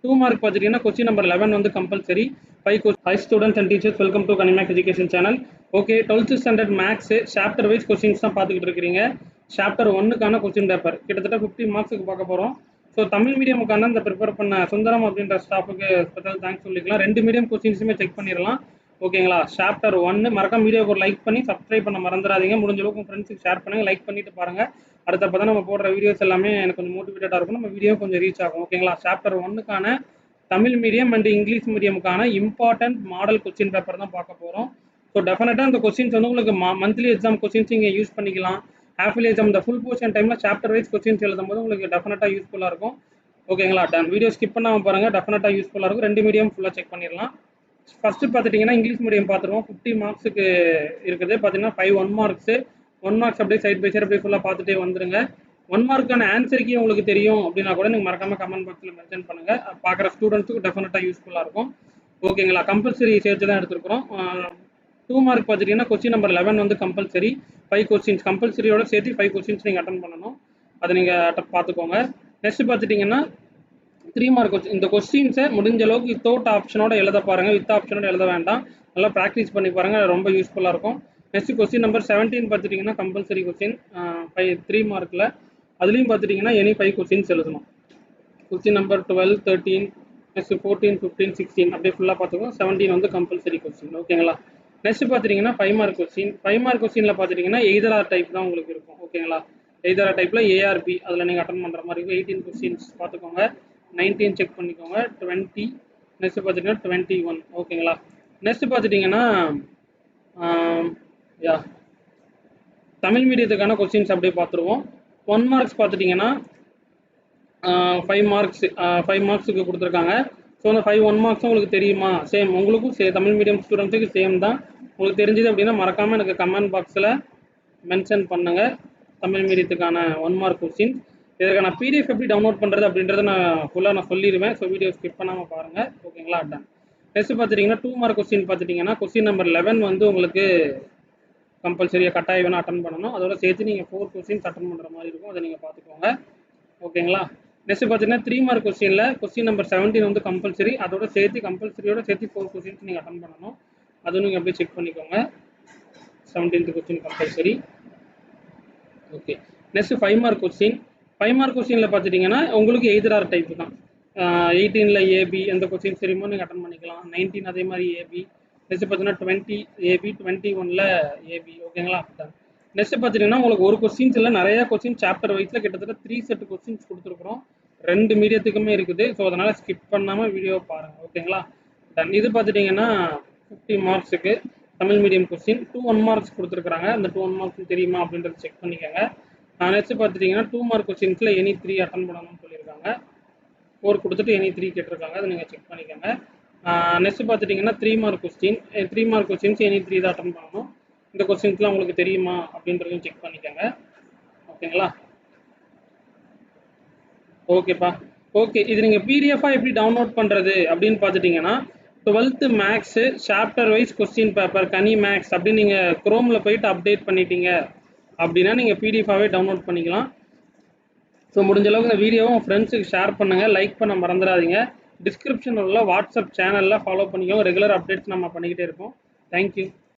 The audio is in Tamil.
2 மார்க் பார்த்துட்டீங்கன்னா கொஸ்டின் நம்பர் 11 வந்து compulsory. 5 hi students and teachers welcome to Kanimek education channel. Okay, 12th standard maths chapter wise questions தான் பார்த்துக்கிட்டு இருக்கிறீங்க. சாப்டர் 1க்கான கொஸ்டின் பேப்பர் கிட்டத்தட்ட 50 மார்க்ஸுக்கு பார்க்க போகிறோம். ஸோ தமிழ் மீடியமுக்கான இந்த ப்ரிப்பேர் பண்ண சுந்தரம் அப்படின்ற ஸ்டாஃபுக்கு ஸ்பெஷல் தேங்க்ஸ் சொல்லிக்கலாம். 2 மீடியம் கொஸ்டின்ஸுமே செக் பண்ணிடலாம். ஓகேங்களா, சாப்டர் 1 மறக்காம வீடியோக்கு ஒரு லைக் பண்ணி சப்ஸ்கிரைப் பண்ண மறந்துடாதீங்க. முடிஞ்ச அளவுக்கு உங்கள் ஃப்ரெண்ட்ஸுக்கு ஷேர் பண்ணுங்கள், லைக் பண்ணிட்டு பாருங்கள். அடுத்தப்போ தான் நம்ம போடுற வீடியோஸ் எல்லாமே எனக்கு கொஞ்சம் மோட்டிவேட்டடாக இருக்கும், நம்ம வீடியோ கொஞ்சம் ரீச் ஆகும். ஓகேங்களா, சாப்டர் 1க்கான தமிழ் மீடியம் அண்ட் இங்கிலீஷ் மீடியமுக்கான இம்பார்ட்டன்ட் மாடல் கொஸ்டின் பேப்பர் தான் பார்க்க போகிறோம். ஸோ டெஃபினட்டாக இந்த கொஸ்டின்ஸ் வந்து உங்களுக்கு மந்த்லி எக்ஸாம் கொஸ்டின்ஸ் இங்கே யூஸ் பண்ணிக்கலாம். ஹாஃப்லி எக்ஸாம் இந்த ஃபுல் போர்ஷன் டைமில் சாப்டர் வைஸ் கொஸ்டின்ஸ் எழுதும் போது உங்களுக்கு டெஃபினட்டாக யூஸ்ஃபுல்லாக இருக்கும். ஓகேங்களா, டன். வீடியோ ஸ்கிப் பண்ணாமல் பாருங்கள், டெஃபினட்டாக யூஸ்ஃபுல்லாக இருக்கும். 2 மீடியம் ஃபுல்லாக செக் பண்ணிடலாம். ஃபஸ்ட்டு பார்த்துட்டிங்கன்னா இங்கிலீஷ் மீடியம் பார்த்துருவோம். 50 மார்க்ஸுக்கு இருக்குது. பார்த்தீங்கன்னா 5 1 மார்க்ஸு 1 மார்க்ஸ் அப்படியே சைட் பை சைட் அப்படியே ஃபுல்லாக பார்த்துட்டே வந்துருங்க. 1 மார்க்கான ஆன்சருக்கே உங்களுக்கு தெரியும் அப்படின்னா கூட நீங்கள் மறக்காமல் கமெண்ட் பாக்ஸில் மென்ஷன் பண்ணுங்கள். பார்க்குற ஸ்டூடெண்ட்ஸுக்கு டெஃபினட்டாக யூஸ்ஃபுல்லாக இருக்கும். ஓகேங்களா, கம்பல்சரி சேர்த்து தான் எடுத்துருக்குறோம். 2 மார்க் பார்த்துட்டிங்கன்னா கொஸ்டின் நம்பர் 11 வந்து கம்பல்சரி. 5 கொஸ்டின்ஸ் கம்பல்சரியோட சேர்த்து 5 கொஸ்டின்ஸ் நீங்கள் அட்டன் பண்ணணும். அதை நீங்கள் பார்த்துக்கோங்க. நெக்ஸ்ட் பார்த்துட்டிங்கன்னா 3 மார்க் இந்த கொஸ்டின்ஸை முடிஞ்ச அளவுக்கு வித்தவுட் ஆப்ஷனோட எழுத பாருங்க, வித் ஆப்ஷனோட எழுத வேண்டாம். நல்லா ப்ராக்டிஸ் பண்ணி பாருங்க, ரொம்ப யூஸ்ஃபுல்லாக இருக்கும். நெக்ஸ்ட் கொஸ்டின் நம்பர் 17 பார்த்துட்டிங்கன்னா கம்பல்சரி கொஸ்டின் 3 மார்க்கில். அதுலேயும் பார்த்துட்டிங்கன்னா எனி 5 கொஸ்டின்ஸ் எழுதணும். கொஸ்டின் நம்பர் 12 13 நெக்ஸ்ட் 14 15 16 அப்படியே ஃபுல்லாக பார்த்துக்கோம். 17 வந்து கம்பல்சரி கொஸ்டின். ஓகேங்களா, நெக்ஸ்ட் பார்த்துட்டிங்கன்னா 5 மார்க் கொஸ்டின். 5 மார்க் கொஸ்டினில் பார்த்துட்டிங்கன்னா எய்தர் ஆர் டைப் தான் உங்களுக்கு இருக்கும். ஓகேங்களா, எய்தர் ஆர் டைப்பில் ஏஆர்பி அதில் நீங்கள் அட்டன் பண்ணுற மாதிரி இருக்கும். 18 கொஸ்டின்ஸ் பார்த்துக்கோங்க. 19 செக் பண்ணிக்கோங்க. 20 நெக்ஸ்ட் பார்த்துட்டிங்கன்னா 21. ஓகேங்களா, நெக்ஸ்ட் பார்த்துட்டிங்கன்னா தமிழ் மீடியத்துக்கான கொஸ்டின்ஸ் அப்படியே பார்த்துருவோம். 1 மார்க்ஸ் பார்த்துட்டிங்கன்னா 5 மார்க்ஸுக்கு கொடுத்துருக்காங்க. ஸோ அந்த 5 1 மார்க்ஸும் உங்களுக்கு தெரியுமா? சேம் உங்களுக்கும் தமிழ் மீடியம் ஸ்டூடெண்ட்ஸுக்கு சேம் தான். உங்களுக்கு தெரிஞ்சது அப்படின்னா மறக்காமல் எனக்கு கமெண்ட் பாக்ஸில் மென்ஷன் பண்ணுங்கள். தமிழ் மீடியத்துக்கான 1 மார்க் கொஸ்டின் இதற்கான பிடிஎஃப் எப்படி டவுன்லோட் பண்ணுறது அப்படின்றத நான் சொல்லிடுவேன். ஸோ வீடியோ ஸ்கிப் பண்ணாமல் பாருங்கள். ஓகேங்களா, டன். நெக்ஸ்ட் பார்த்துட்டிங்கன்னா 2 மார்க் கொஸ்டின் பார்த்துட்டிங்கன்னா கொஸ்டின் நம்பர் 11 வந்து உங்களுக்கு கம்பல்சரியாக கட்டாயம் வேணால் அட்டன் பண்ணணும். அதோட சேர்த்து நீங்கள் 4 கொஸ்டின்ஸ் அட்டன் பண்ணுற மாதிரி இருக்கும். அதை நீங்கள் பார்த்துக்கோங்க. ஓகேங்களா, நெக்ஸ்ட் பார்த்தீங்கன்னா 3 மார்க் கொஸ்டினில் கொஸ்டின் நம்பர் 17 வந்து கம்பல்சரி. அதோட சேர்த்து கம்பல்சரியோட சேர்த்து 4 கொஸ்டின்ஸ் நீங்கள் அட்டன் பண்ணணும். அதுவும் நீங்கள் அப்படியே செக் பண்ணிக்கோங்க. 17th question compulsory. Okay, next 5 mark question. 5 mark கொஸ்டினில் பார்த்துட்டிங்கன்னா உங்களுக்கு எய்தர் ஆர் டைப் தான். 18ல் ஏபி எந்த கொஸ்டின் தெரியுமோ நீங்கள் அட்டன் பண்ணிக்கலாம். 19 அதே மாதிரி ஏபி. நெக்ஸ்ட் பார்த்தீங்கன்னா 20 ஏபி, 21ல் ஏபி. ஓகேங்களா, நெக்ஸ்ட் பார்த்துட்டிங்கன்னா உங்களுக்கு ஒரு கொஸ்டின்ஸ் இல்லை, நிறைய கொஸ்டின் சாப்டர் வைஸில் கிட்டத்தட்ட 3 செட் கொஸ்டின்ஸ் கொடுத்துருக்குறோம். 2 மீடியத்துக்குமே இருக்குது. ஸோ அதனால் ஸ்கிப் பண்ணாமல் வீடியோ பாருங்கள். ஓகேங்களா, டன். இது பார்த்துட்டிங்கன்னா 50 மார்க்ஸுக்கு தமிழ் மீடியம் கொஸ்டின் 2 1 மார்க்ஸ் கொடுத்துருக்காங்க. அந்த 2 1 மார்க்ஸ் தெரியுமா அப்படின்றத செக் பண்ணிக்கோங்க. நெக்ஸ்ட் பார்த்துட்டிங்கன்னா 2 மார்க் கொஸ்டின்ஸில் எனி 3 அட்டன் பண்ணணும்னு சொல்லியிருக்காங்க. 4 கொடுத்துட்டு எனி 3 கேட்டிருக்காங்க. அதை நீங்கள் செக் பண்ணிக்கோங்க. நெக்ஸ்ட் பார்த்துட்டிங்கன்னா 3 mark question 3 mark questions any 3 தான் அட்டன் பண்ணணும். இந்த கொஸ்டின்ஸ்லாம் உங்களுக்கு தெரியுமா அப்படின்றதையும் செக் பண்ணிக்கோங்க. ஓகேங்களா, ஓகேப்பா. ஓகே, இது நீங்கள் பிடிஎஃபாக எப்படி டவுன்லோட் பண்ணுறது அப்படின்னு பார்த்துட்டிங்கன்னா 12th maths chapter wise question paper கனி மேக்ஸ் அப்படின்னு நீங்கள் குரோமில் போயிட்டு அப்டேட் பண்ணிட்டீங்க அப்படின்னா நீங்கள் பிடிஎஃபாகவே டவுன்லோட் பண்ணிக்கலாம். ஸோ முடிஞ்ச அளவுக்கு இந்த வீடியோவை உங்கள் ஃப்ரெண்ட்ஸுக்கு ஷேர் பண்ணுங்கள், லைக் பண்ண மறந்துடாதீங்க. டிஸ்கிரிப்ஷனில் உள்ள வாட்ஸ்அப் சேனலில் ஃபாலோ பண்ணிக்கோங்க. ரெகுலர் அப்டேட்ஸ் நம்ம பண்ணிக்கிட்டே இருப்போம். தேங்க்யூ.